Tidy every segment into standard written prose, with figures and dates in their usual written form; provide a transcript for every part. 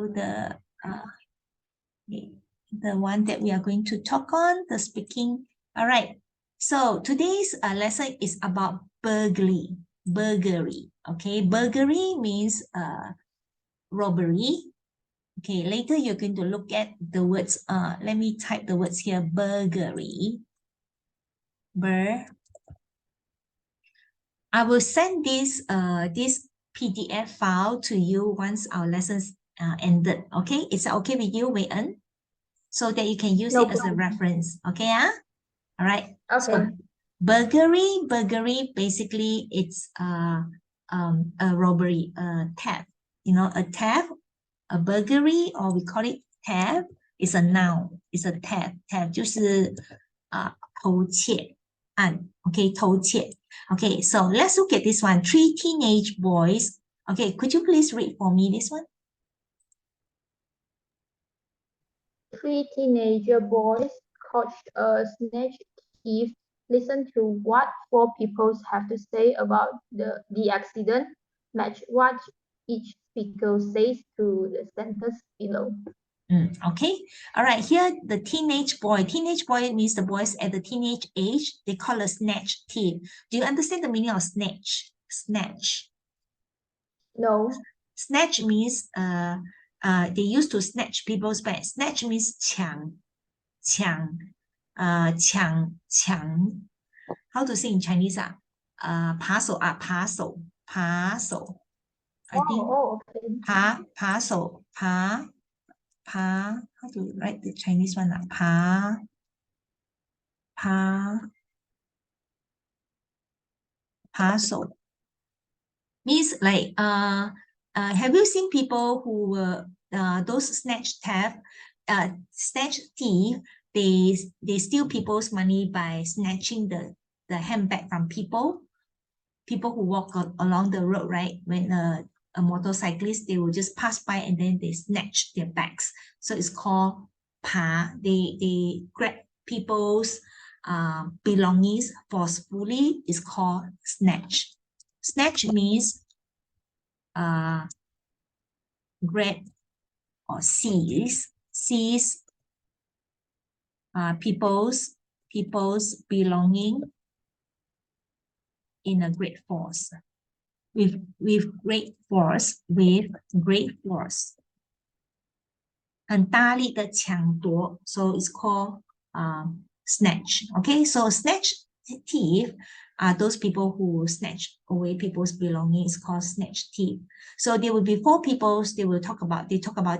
the one that we are going to talk on, the speaking. All right. So today's lesson is about burglary. Burglary. Okay. Burglary means robbery. Okay. Later you're going to look at the words. Let me type the words here. Burglary. I will send this PDF file to you once our lessons ended. Okay, is that okay with you, Wei En? So that you can use it as a reference. Okay, all right. Okay. So, burglary basically it's a robbery, a theft. You know, a theft, a burglary, or we call it theft, is a noun. It's a theft. Theft 就是偷窃案。Okay, 偷窃。Okay, so let's look at this one. 3 teenage boys. Okay, could you please read for me this one? 3 teenager boys caught a snatch thief. Listen to what 4 people have to say about the accident. Match what each speaker says to the sentence below. Okay, all right, here the teenage boy. Teenage boy means the boys at the teenage age. They call a snatch thief. Do you understand the meaning of snatch? Snatch. No. Snatch means they used to snatch people's bags. Snatch means 抢 How to say in Chinese? 扒手 爬手 I think okay. 扒手 how to write the Chinese one? 扒手 means like have you seen people who were those snatch thief? They steal people's money by snatching the handbag from people who walk along the road, right? When a motorcyclist, they will just pass by and then they snatch their bags. So it's called 扒. They grab people's belongings forcefully. It's called snatch. Snatch means grab or seize people's belonging in a great force. With great force. 很大力的抢夺. So it's called snatch. Okay, so snatch thief are those people who snatch away people's belongings. It's called snatch thief. So there will be 4 people. They talk about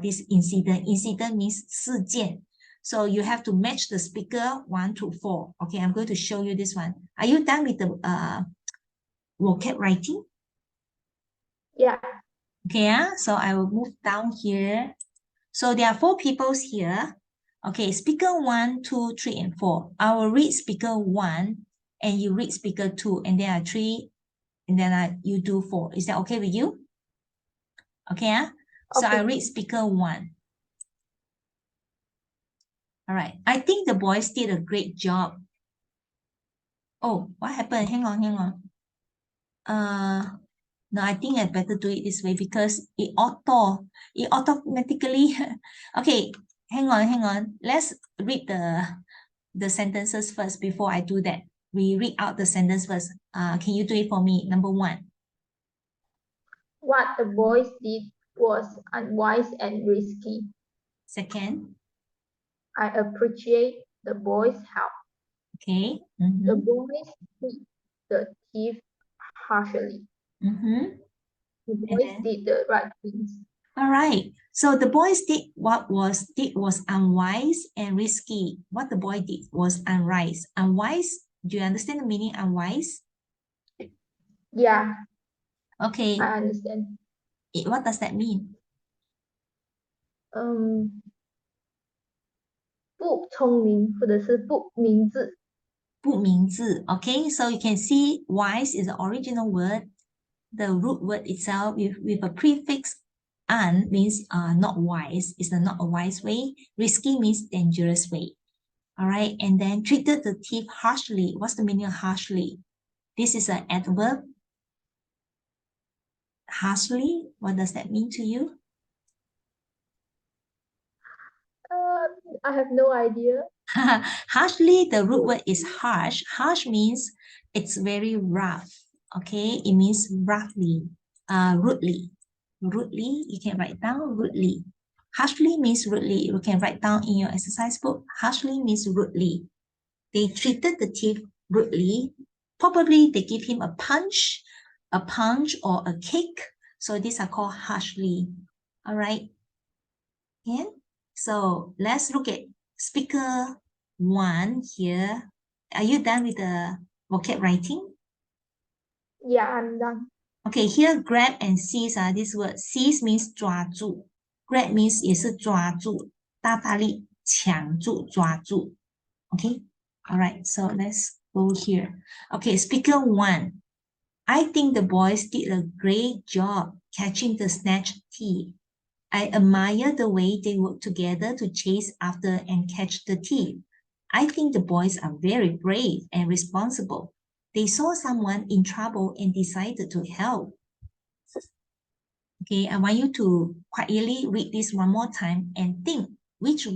this incident. Incident means 事件. So you have to match the speaker 1 to 4. Okay, I'm going to show you this one. Are you done with the vocab writing? Yeah. Okay, so I will move down here. So there are 4 peoples here. Okay, speaker 1, 2, 3, and 4. I will read speaker 1 and you read speaker 2, and there are 3, and then you do 4. Is that okay with you? Okay, so I read speaker 1. All right, I think the boys did a great job. Oh, what happened? Hang on. No, I think I better do it this way because it automatically. Okay, hang on. Let's read the sentences first before I do that. We read out the sentence first. Can you do it for me? Number 1. What the boys did was unwise and risky. Second. I appreciate the boys' help. Okay. The boys hit the thief harshly. The boys did the right things. All right. So the boys did what was unwise and risky. What the boy did was unwise. Unwise. Do you understand the meaning unwise? Yeah. Okay. I understand. What does that mean? 不聪明或者是不明智。不明智. Okay, so you can see wise is the original word. The root word itself with a prefix an means not wise. It's not a wise way. Risky means dangerous way. All right, and then treated the thief harshly. What's the meaning of harshly? This is an adverb. Harshly, what does that mean to you? I have no idea. Harshly, the root word is harsh. Harsh means it's very rough. Okay, it means roughly, rudely. Rudely, you can write down rudely. Harshly means rudely. You can write down in your exercise book. Harshly means rudely. They treated the thief rudely. Probably they give him a punch or a kick. So these are called harshly. All right. Yeah. So let's look at speaker 1 here. Are you done with the vocab writing? Yeah, I'm done. Okay, here grab and seize are this word. Seize means 抓住. Grab means 也是抓住，大大力抢住，抓住。Okay, all right. So let's go here. Okay, speaker 1. I think the boys did a great job catching the snatch thief. I admire the way they work together to chase after and catch the thief. I think the boys are very brave and responsible. They saw someone in trouble and decided to help. Okay, I want you to quietly read this one more time and think which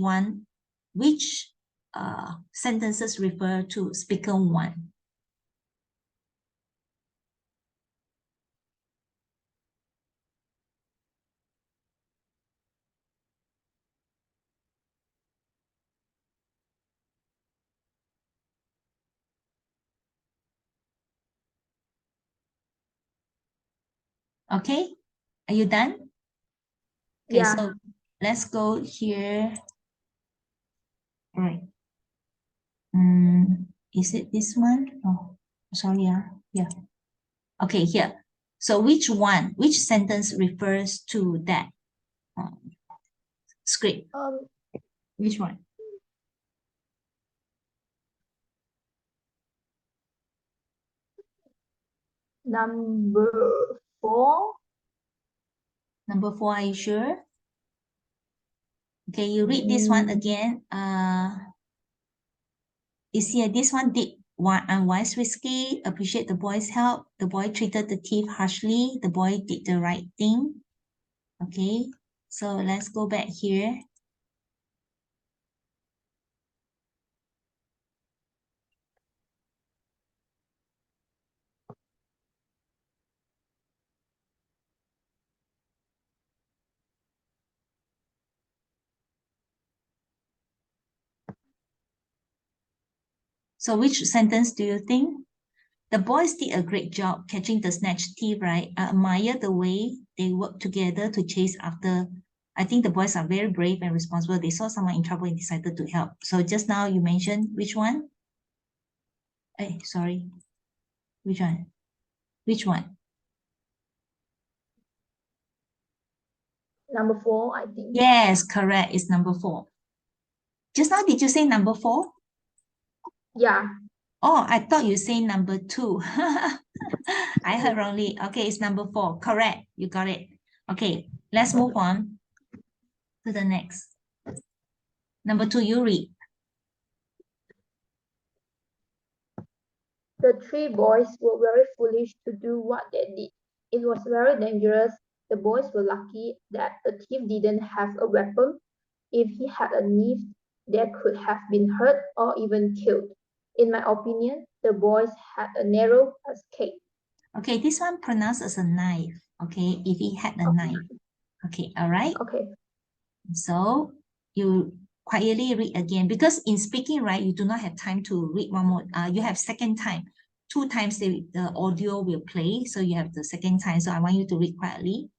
sentences refer to speaker 1. Okay, are you done? Okay, Yeah. so let's go here. All right. Is it this one? Oh, sorry. Yeah. Okay, here. So which sentence refers to that script? Which one? Number 4. Number 4, are you sure? Okay, you read this one again. Is here, this one did one unwise, risky, appreciate the boy's help. The boy treated the thief harshly. The boy did the right thing. Okay, so let's go back here. So which sentence do you think? The boys did a great job catching the snatch thief, right? I admire the way they work together to chase after. I think the boys are very brave and responsible. They saw someone in trouble and decided to help. So just now you mentioned which one? Hey, sorry. Which one? Which one? Number 4, I think. Yes, correct. It's number 4. Just now, did you say number 4? Yeah. Oh, I thought you say number 2. I heard wrongly. Okay, it's number 4. Correct. You got it. Okay, let's move on to the next. Number 2, you read. The 3 boys were very foolish to do what they did. It was very dangerous. The boys were lucky that the thief didn't have a weapon. If he had a knife, they could have been hurt or even killed. In my opinion, the boys had a narrow escape. Okay, this one pronounced as a knife. Okay, if he had a knife. Okay, all right. Okay. So you quietly read again, because in speaking, right, you do not have time to read one more. You have second time. 2 times the audio will play, so you have the second time. So I want you to read quietly.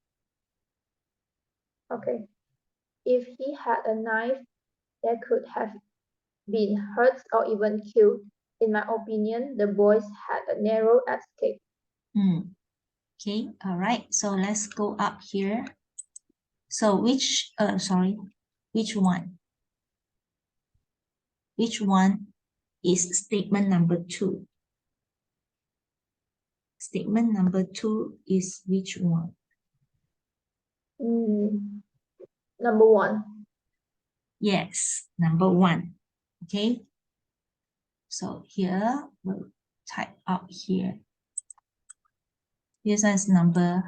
Okay. If he had a knife, they could have been hurt or even killed. In my opinion, the boys had a narrow escape. Okay, all right. So let's go up here. So which one? Which one is statement number 2? Statement number 2 is which one? Number 1. Yes, number 1. Okay. So here we'll type out here. This one is number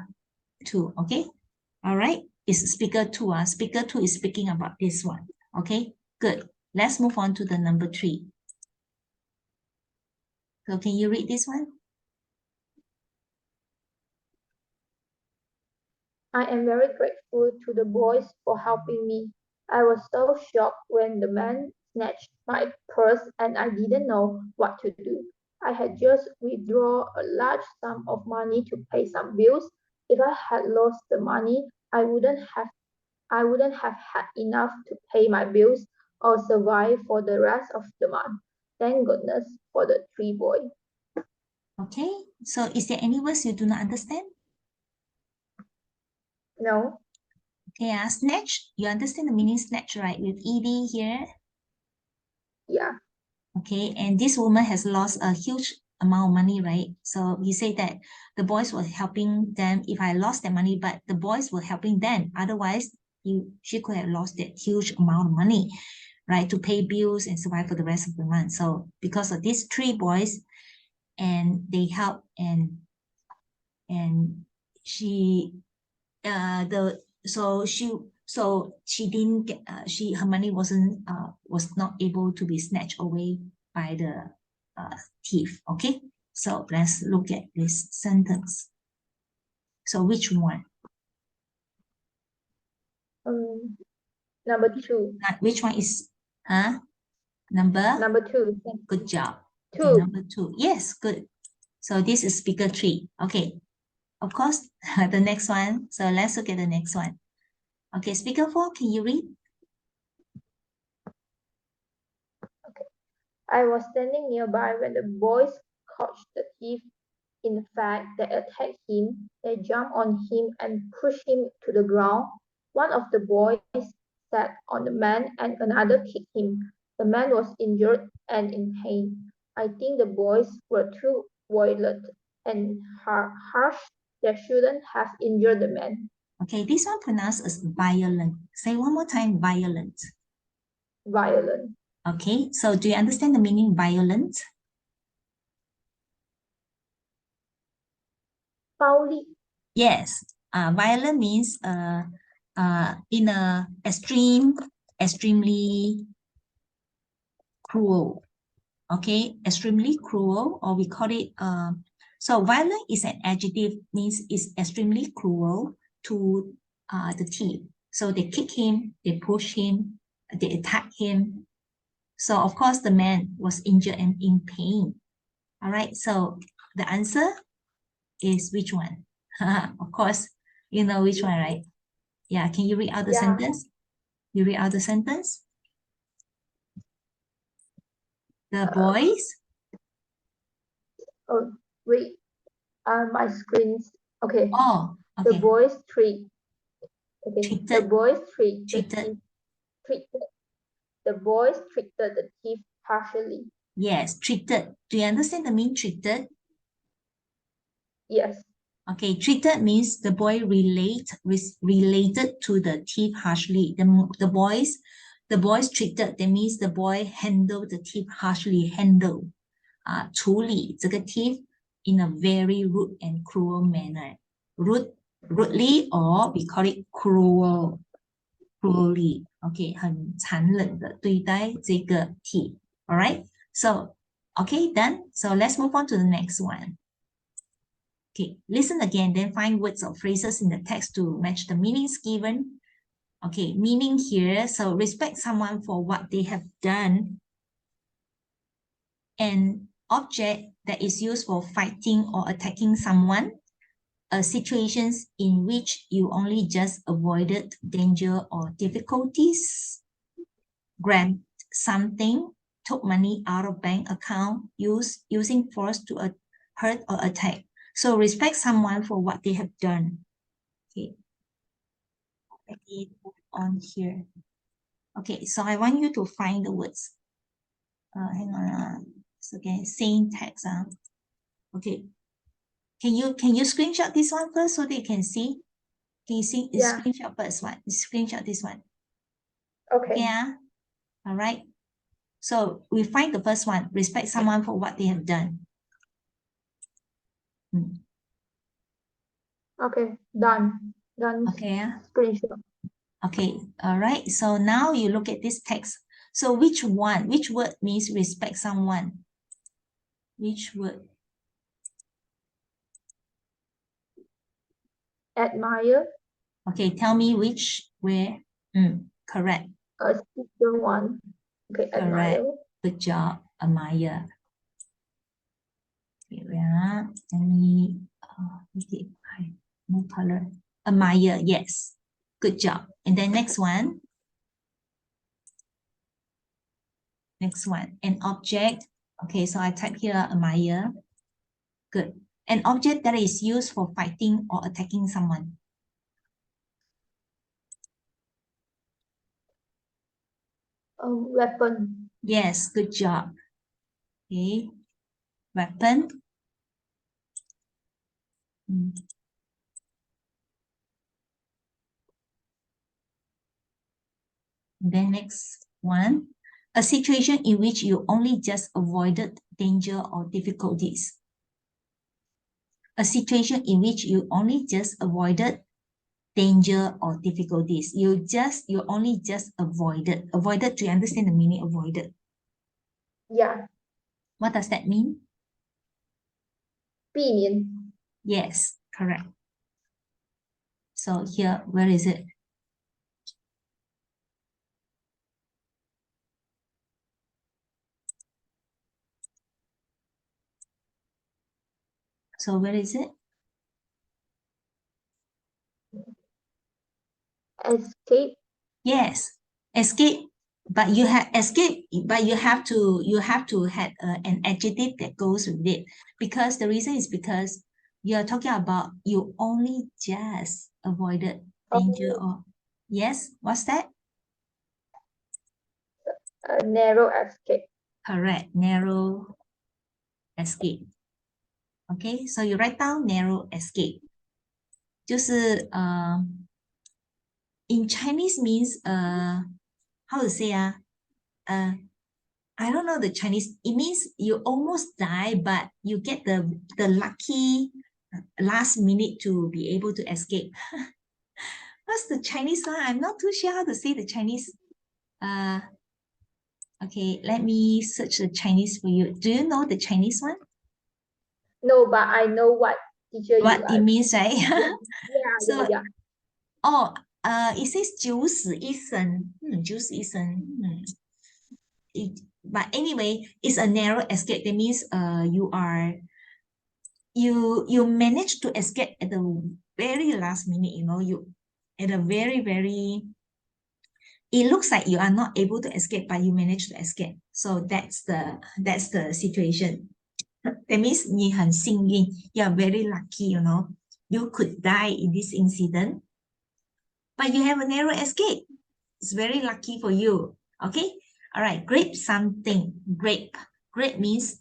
2. Okay. All right. It's speaker 2. Speaker 2 is speaking about this one. Okay. Good. Let's move on to the number 3. So can you read this one? I am very grateful to the boys for helping me. I was so shocked when the man snatched my purse and I didn't know what to do. I had just withdrawn a large sum of money to pay some bills. If I had lost the money, I wouldn't have had enough to pay my bills or survive for the rest of the month. Thank goodness for the 3 boys. Okay. So is there any words you do not understand? No. Okay, snatch. You understand the meaning snatch, right? With ed here. Yeah. Okay, and this woman has lost a huge amount of money, right? So he said that the boys were helping them if I lost that money, but the boys were helping them. Otherwise, she could have lost that huge amount of money, right? To pay bills and survive for the rest of the month. So because of these 3 boys, and they help, and she she didn't get her money was not able to be snatched away by the thief. Okay, so let's look at this sentence. So which one? Number 2. Which one is number? Number 2. Good job. 2. Okay, number 2. Yes, good. So this is speaker 3. Okay, of course, the next one. So let's look at the next one. Okay, speaker 4, can you read? I was standing nearby when the boys caught the thief. In fact, they attacked him, they jumped on him and pushed him to the ground. One of the boys sat on the man and another kicked him. The man was injured and in pain. I think the boys were too violent and harsh. They shouldn't have injured the man. Okay, this one pronounced as violent. Say one more time, violent. Violent. Okay, so do you understand the meaning violent? Pauli. Yes, violent means in a extremely cruel. Okay, extremely cruel, or we call it so violent is an adjective, means it's extremely cruel to the thief. So they kick him, they push him, they attack him. So of course the man was injured and in pain. All right, so the answer is which one? Of course, you know which one, right? Yeah, can you read out the sentence? You read out the sentence? The boys? Oh, wait. My screen's okay. Oh, okay. The boys treat. Okay. Treated. The boys treat. Treated. The boys treated the thief partially. Yes, treated. Do you understand the mean treated? Yes. Okay, treated means the boy related to the thief harshly. The boys treated, that means the boy handled the thief harshly,处理这个 thief in a very rude and cruel manner. Rudely, or we call it cruelly. Okay, 很残忍的对待这个 thief. All right, so okay, done. So let's move on to the next one. Okay, listen again, then find words or phrases in the text to match the meanings given. Okay, meaning here, so respect someone for what they have done. An object that is used for fighting or attacking someone. Situations in which you only just avoided danger or difficulties. Grant something, took money out of bank account, using force to hurt or attack. So respect someone for what they have done. Okay. Let me move on here. Okay, so I want you to find the words. Hang on. So again, same text. Okay. Can you screenshot this one first so that you can see? Can you see? Yeah. Screenshot first one. Screenshot this one. Okay. Yeah. All right. So we find the first one. Respect someone for what they have done. Okay. Done. Done. Okay. Screenshot. Okay. All right. So now you look at this text. So which one? Which word means respect someone? Which word? Admire. Okay, tell me which, where. Correct. Second one. Okay, Correct. admire. Good job. Admire. Okay, let me no color. Admire, yes. Good job. And then next one. Next one. An object. Okay, so I type here admire. Good. An object that is used for fighting or attacking someone. Weapon. Yes, good job. Okay. Weapon. Then next one, a situation in which you only just avoided danger or difficulties. A situation in which you only just avoided danger or difficulties. You only just avoided. Avoided, do you understand the meaning avoided? Yeah. What does that mean? 避免. Yes, correct. So here, where is it? So where is it? Escape. Yes, escape. But you have escape, but you have to have an adjective that goes with it, because the reason is because you are talking about you only just avoided danger or yes, what's that? Narrow escape. Correct, narrow escape. Okay, so you write down narrow escape. 就是in Chinese means how to say I don't know the Chinese. It means you almost die, but you get the lucky last minute to be able to escape. What's the Chinese one? I'm not too sure how to say the Chinese. Okay, let me search the Chinese for you. Do you know the Chinese one? No, but I know what teacher What you it are. means, right? Yeah. Oh, it says 九死一生. 九死一生. But anyway, it's a narrow escape. That means you manage to escape at the very last minute, you at a very it looks like you are not able to escape, but you manage to escape. So that's the situation. That means 你很幸运, you are very lucky, you could die in this incident, but you have a narrow escape. It's very lucky for you. Okay. All right. Grape something. Grape means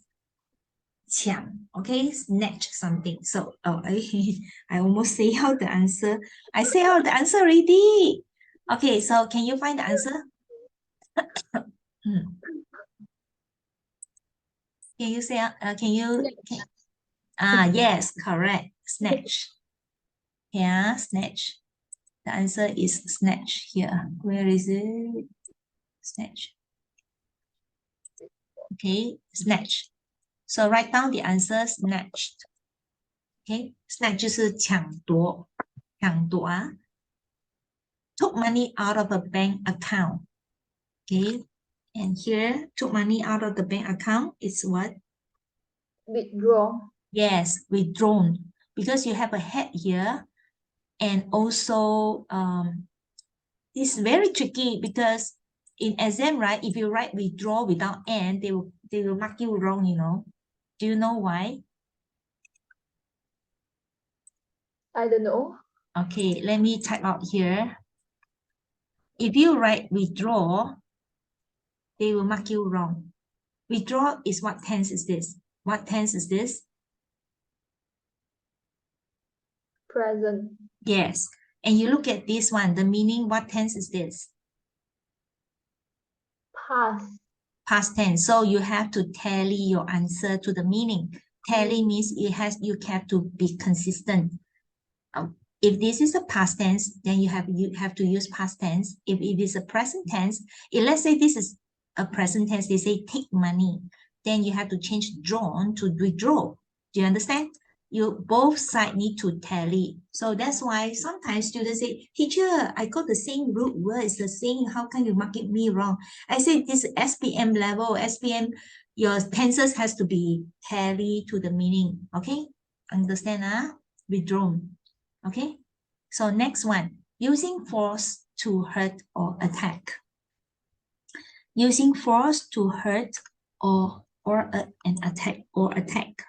抢, okay, snatch something. So I almost say out the answer. I say out the answer already. Okay, so can you find the answer? Can you say yes, correct. Snatch. Yeah, snatch. The answer is snatch here. Where is it? Snatch. Okay, snatch. So write down the answer, snatched. Okay, snatch 就是抢夺啊。Took money out of a bank account. Okay, and here, took money out of the bank account is what? Withdraw. Yes, withdrawn. Because you have a head here, and also it's very tricky because in exam, right? If you write withdraw without n, they will mark you wrong. Do you know why? I don't know. Okay, let me type out here. If you write withdraw, they will mark you wrong. Withdraw is what tense is this? What tense is this? Present. Yes. And you look at this one, the meaning, what tense is this? Past. Past tense. So you have to tally your answer to the meaning. Tally means you have to be consistent. If this is a past tense, then you have to use past tense. If it is a present tense, let's say this is a present tense, they say take money. Then you have to change drawn to withdraw. Do you understand? You both sides need to tally. So that's why sometimes students say, teacher, I got the same root word, it's the same. How can you mark it me wrong? I say this SPM level, SPM, your tenses has to be tally to the meaning. Okay? Understand? Withdrawn. Okay? So next one, using force to hurt or attack. Using force to hurt or an attack or attack.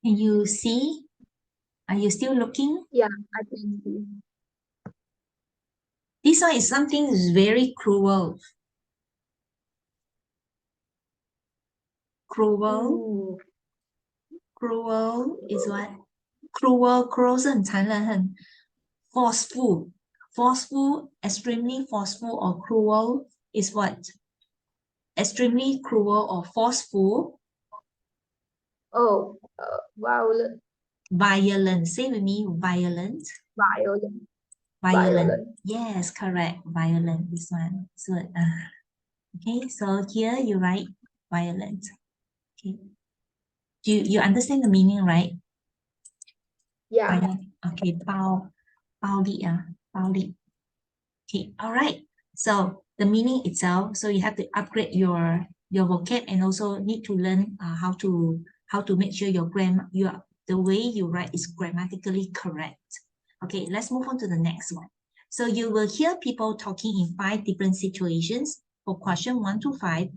Can you see? Are you still looking? Yeah, I can see. This one is something very cruel. Cruel. Cruel is what? Cruel 是很残忍，很 forceful. Forceful, extremely forceful or cruel is what? Extremely cruel or forceful. Oh, violent. Violent. Say with me, violent. Violent. Violent. Yes, correct. Violent. This one. So, okay. So here you write violent. Okay. Do you understand the meaning, right? Yeah. Okay. 暴力暴力. Okay. All right. So the meaning itself. So you have to upgrade your vocab and also need to learn how to make sure the way you write is grammatically correct. Okay, let's move on to the next one. So you will hear people talking in 5 different situations. For question 1 to 5,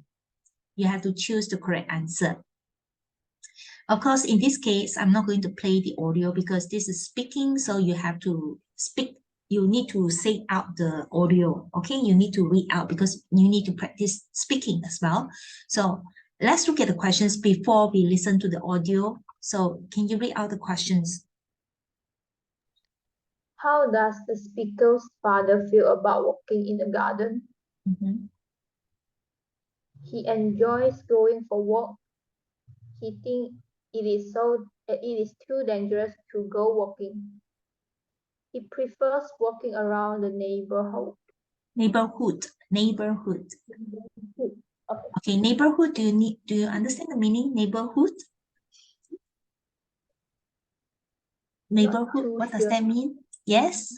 you have to choose the correct answer. Of course, in this case, I'm not going to play the audio because this is speaking, so you have to speak. You need to say out the audio, okay? You need to read out because you need to practice speaking as well. So let's look at the questions before we listen to the audio. So can you read out the questions? How does the speaker's father feel about walking in the garden? He enjoys going for walk. He thinks it is too dangerous to go walking. He prefers walking around the neighborhood. Neighborhood. Okay, neighborhood. Do you understand the meaning? Neighborhood. Neighborhood. What does that mean? Yes.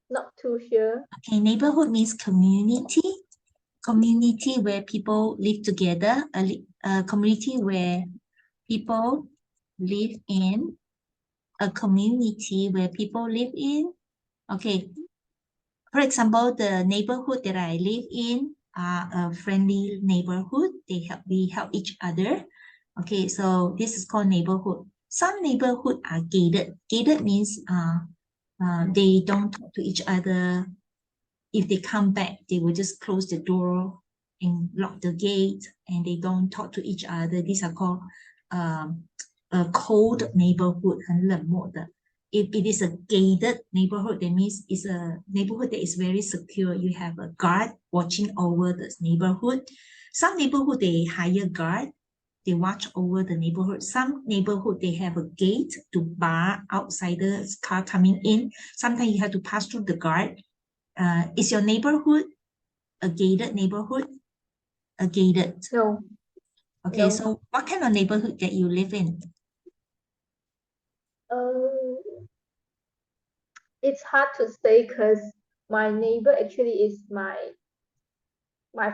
Not too sure. Okay, neighborhood means community. Community where people live together. A community where people live in. A community where people live in. Okay. For example, the neighborhood that I live in are a friendly neighborhood. We help each other. Okay, so this is called neighborhood. Some neighborhood are gated. Gated means they don't talk to each other. If they come back, they will just close the door and lock the gate, and they don't talk to each other. These are called a cold neighborhood, 很冷漠的. If it is a gated neighborhood, that means it's a neighborhood that is very secure. You have a guard watching over the neighborhood. Some neighborhood, they hire guard. They watch over the neighborhood. Some neighborhood, they have a gate to bar outsiders' car coming in. Sometimes you have to pass through the guard. Is your neighborhood a gated neighborhood? A gated? No. Okay, No. so what kind of neighborhood that you live in? It's hard to say because my neighbor actually is my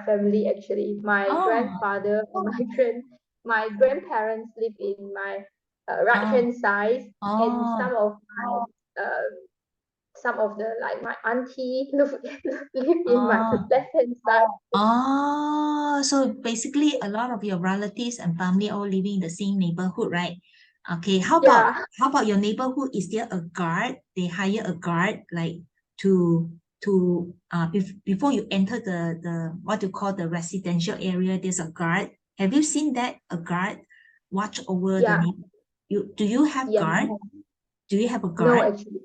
family actually. My grandfather and my grandparents live in my right hand side, and some of the like my auntie live in my left hand side. Oh, so basically a lot of your relatives and family all living in the same neighborhood, right? Okay, how about your neighborhood? Is there a guard? They hire a guard like to before you enter the what you call the residential area, there's a guard. Have you seen that? A guard watch over the neighborhood. Do you have guard? Do you have a guard? No, actually.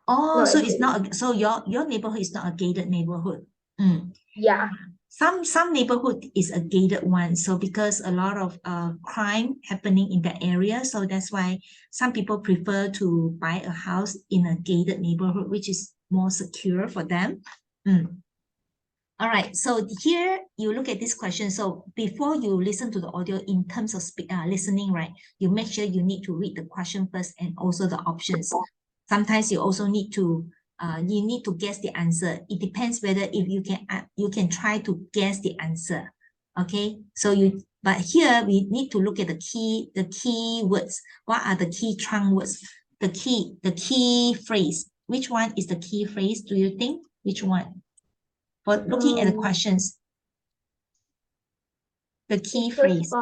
Oh, No, so actually. it's not so your neighborhood is not a gated neighborhood. Yeah. Some neighborhood is a gated one, so because a lot of crime happening in that area, so that's why some people prefer to buy a house in a gated neighborhood, which is more secure for them. All right, so here you look at this question. So before you listen to the audio in terms of listening, right, you make sure you need to read the question first and also the options. Sometimes you also need to guess the answer. It depends whether if you can try to guess the answer. Okay, so but here we need to look at the key words. What are the key trunk words? The key phrase. Which one is the key phrase? Do you think? Which one? For looking at the questions, the key phrase.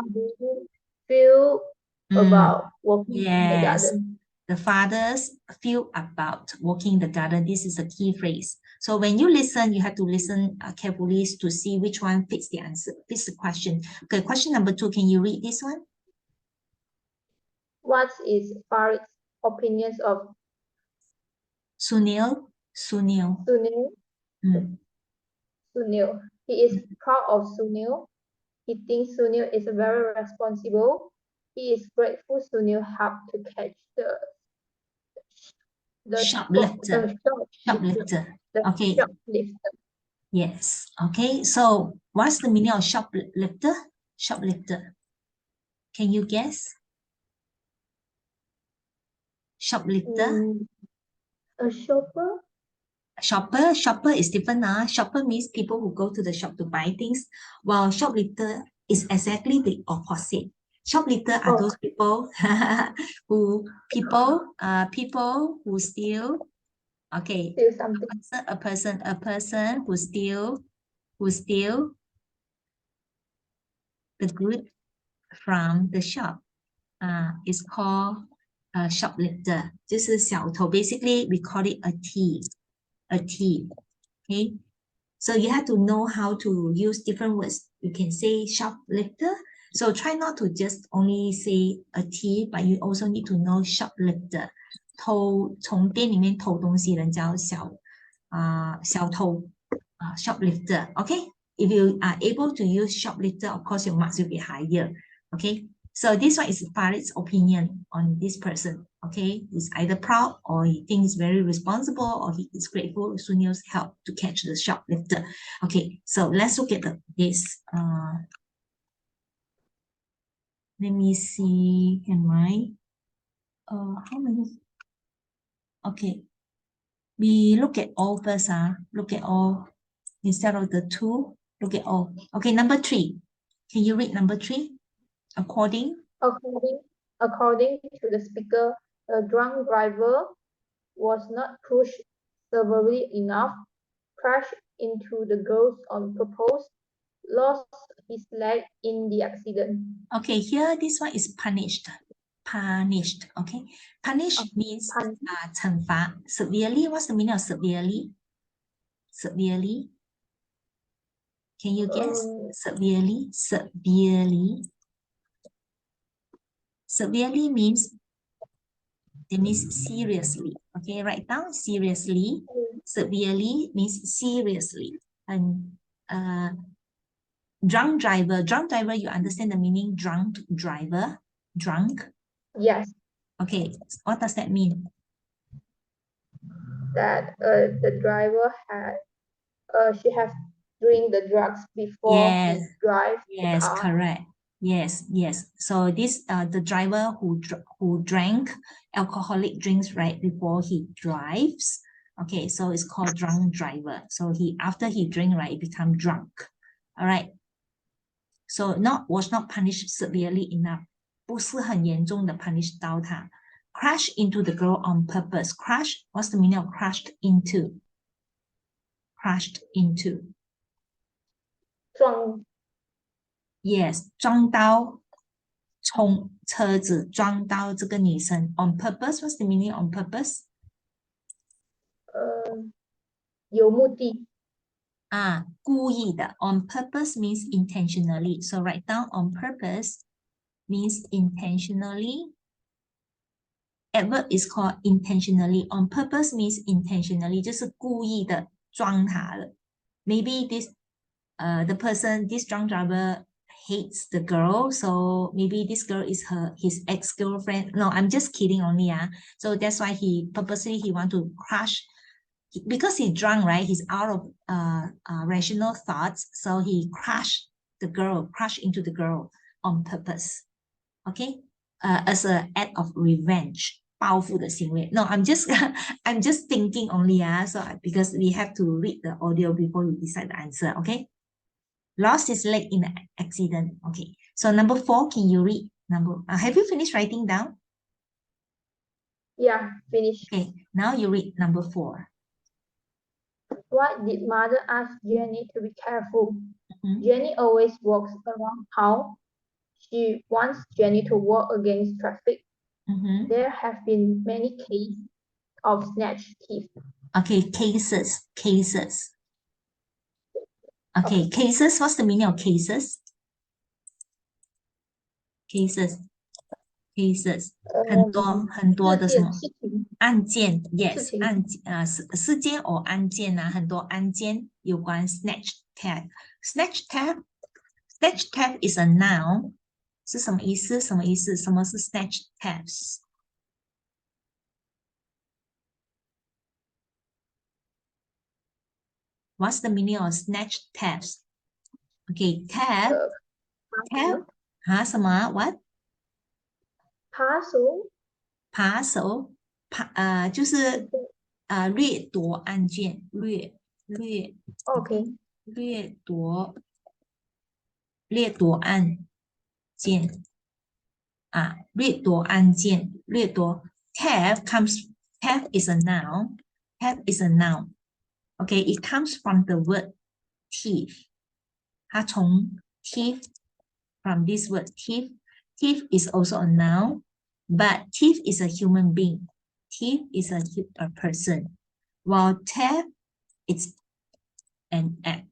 Feel about walking in the Yes, garden. the fathers feel about walking the garden. This is a key phrase. So when you listen, you have to listen carefully to see which one fits the answer, fits the question. Okay, question number 2. Can you read this one? What is Farid's opinions of Sunil. Sunil? Sunil. He is proud of Sunil. He thinks Sunil is very responsible. He is grateful Sunil helped to catch the shoplifter. shoplifter. Okay. Shoplifter. Yes. Okay. So what's the meaning of shoplifter? Shoplifter. Can you guess? Shoplifter. A shopper. Shopper is different. Shopper means people who go to the shop to buy things, while shoplifter is exactly the opposite. Shoplifter are those people people who steal. Okay, steal something. A person who steal the good from the shop. Is called shoplifter. 就是小偷. Basically, we call it a thief. A thief. Okay. So you have to know how to use different words. You can say shoplifter. So try not to just only say a thief, but you also need to know shoplifter. 从店里面偷东西人叫小偷 shoplifter. Okay. If you are able to use shoplifter, of course your marks will be higher. Okay. So this one is Farid's opinion on this person. Okay, he's either proud or he thinks very responsible or he is grateful Sunil's help to catch the shoplifter. Okay, so let's look at this. Let me see. Am I? How many? Okay, we look at all first. Look at all instead of the 2. Look at all. Okay, number 3. Can you read number 3? According to the speaker, the drunk driver was not pushed severely enough, crashed into the girls on purpose, lost his leg in the accident. Okay, here this one is punished. Punished. Okay, punish means 惩罚. Severely. What's the meaning of severely? Severely. Can you guess? Severely. Severely means it means seriously. Okay, write down seriously. Severely means seriously. And drunk driver, you understand the meaning drunk driver? Drunk? Yes. Okay, what does that mean? That the driver she has drink the drugs before he drive the car. Correct. Yes. So this the driver who drank alcoholic drinks right before he drives. Okay, so it's called drunk driver. So after he drink right, he become drunk. All right. So was not punished severely enough. 不是很严重的 punish 到他. Crash into the girl on purpose. Crash. What's the meaning of crashed into? Crashed into. 撞到车子撞到这个女生 on purpose. What's the meaning on purpose? 有目的。故意的 on purpose means intentionally. So write down on purpose means intentionally. Adverb is called intentionally. On purpose means intentionally. 就是故意的撞他了. Maybe this this drunk driver hates the girl, so maybe this girl is his ex-girlfriend. No, I'm just kidding only. So that's why he purposely want to crush, because he's drunk, right? He's out of rational thoughts, so he crushed into the girl on purpose. Okay, as an act of revenge. 报复的行为. No, I'm just I'm just thinking only. So because we have to read the audio before we decide the answer. Okay. Lost his leg in an accident. Okay. So number 4, can you read have you finished writing down? Yeah, finished. Okay. Now you read number 4. Why did mother ask Jenny to be careful? Mhm. Jenny always walks around town. She wants Jenny to walk against traffic. Mhm. There have been many cases of snatch thieves. Okay, cases. Okay, cases. What's the meaning of cases? Cases. 很多的什么案件 ？Yes， 事件 or 案件很多案件有关 snatch theft。snatch theft is a noun， 是什么意思？什么是 snatch theft？ What's the meaning of snatch theft? Okay, theft 什么 ？What？ 扒手就是掠夺案件，掠夺案件掠夺 theft is a noun. Okay, it comes from the word thief. 它从 thief from this word thief. Thief is also a noun, but thief is a human being. Thief is a person, while theft is an act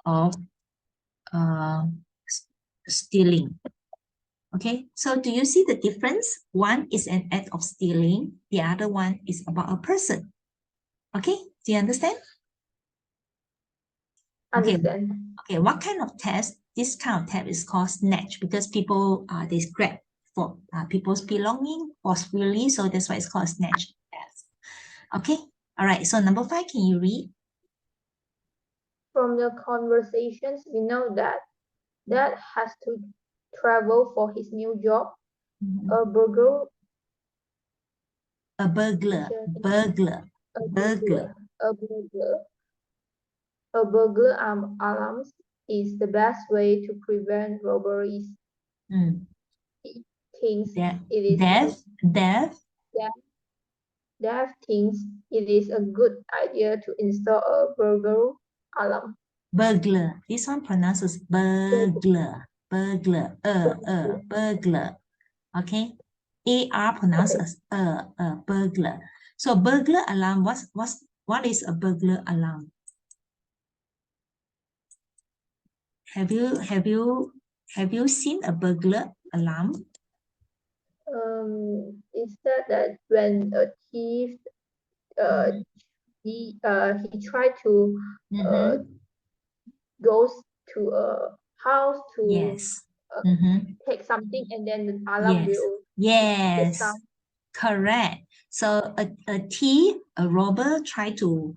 of stealing. Okay, so do you see the difference? One is an act of stealing, the other one is about a person. Okay, do you understand? Understand. Okay, what kind of theft? This kind of theft is called snatch, because people they grab for people's belonging forcefully, so that's why it's called snatch theft. Okay, all right, so number 5, can you read? From the conversations, we know that Dad has to travel for his new job. A burglar alarm is the best way to prevent robberies. He thinks Dad thinks it is a good idea to install a burglar alarm. Burglar. This one pronounces burglar. Burglar. Okay. AR pronounces burglar. So burglar alarm. What is a burglar alarm? Have you seen a burglar alarm? It's that when a thief he tried to goes to a house to take something, and then the alarm will sound. Correct. So a thief, a robber, try to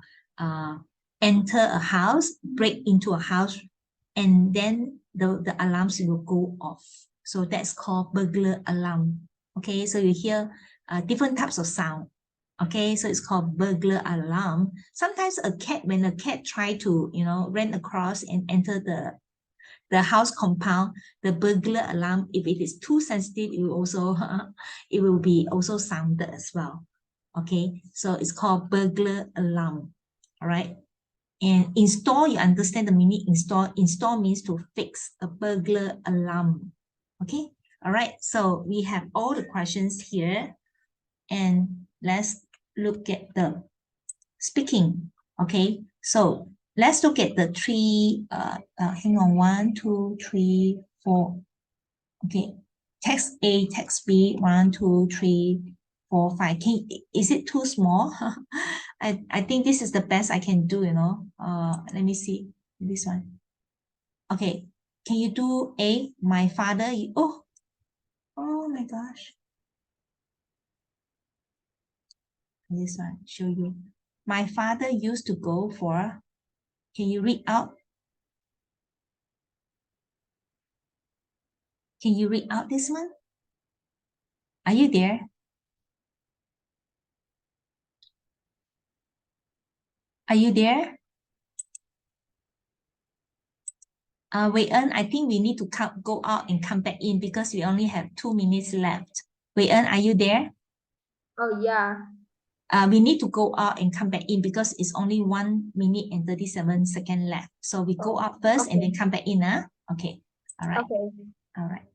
enter a house, break into a house, and then the alarms will go off. So that's called burglar alarm. Okay, so you hear different types of sound. Okay, so it's called burglar alarm. Sometimes when a cat try to, run across and enter the house compound, the burglar alarm, if it is too sensitive, it will be also sounded as well. Okay, so it's called burglar alarm. All right. And install, you understand the meaning install. Install means to fix a burglar alarm. Okay. All right. So we have all the questions here. And let's look at the speaking. Okay. So let's look at the 3, hang on, 1, 2, 3, 4. Okay. Text A, text B, 1, 2, 3, 4, 5. Is it too small? I think this is the best I can do, you know. Let me see this one. Okay, can you do A? My father. Oh my gosh. This one, show you. My father used to go for. Can you read out? Can you read out this one? Are you there? Are you there? Wei En, I think we need to go out and come back in because we only have 2 minutes left. Wei En, are you there? Oh, yeah. We need to go out and come back in because it's only 1 minute and 37 seconds left. So we go out first and then come back in. Okay. All right. Okay. All right.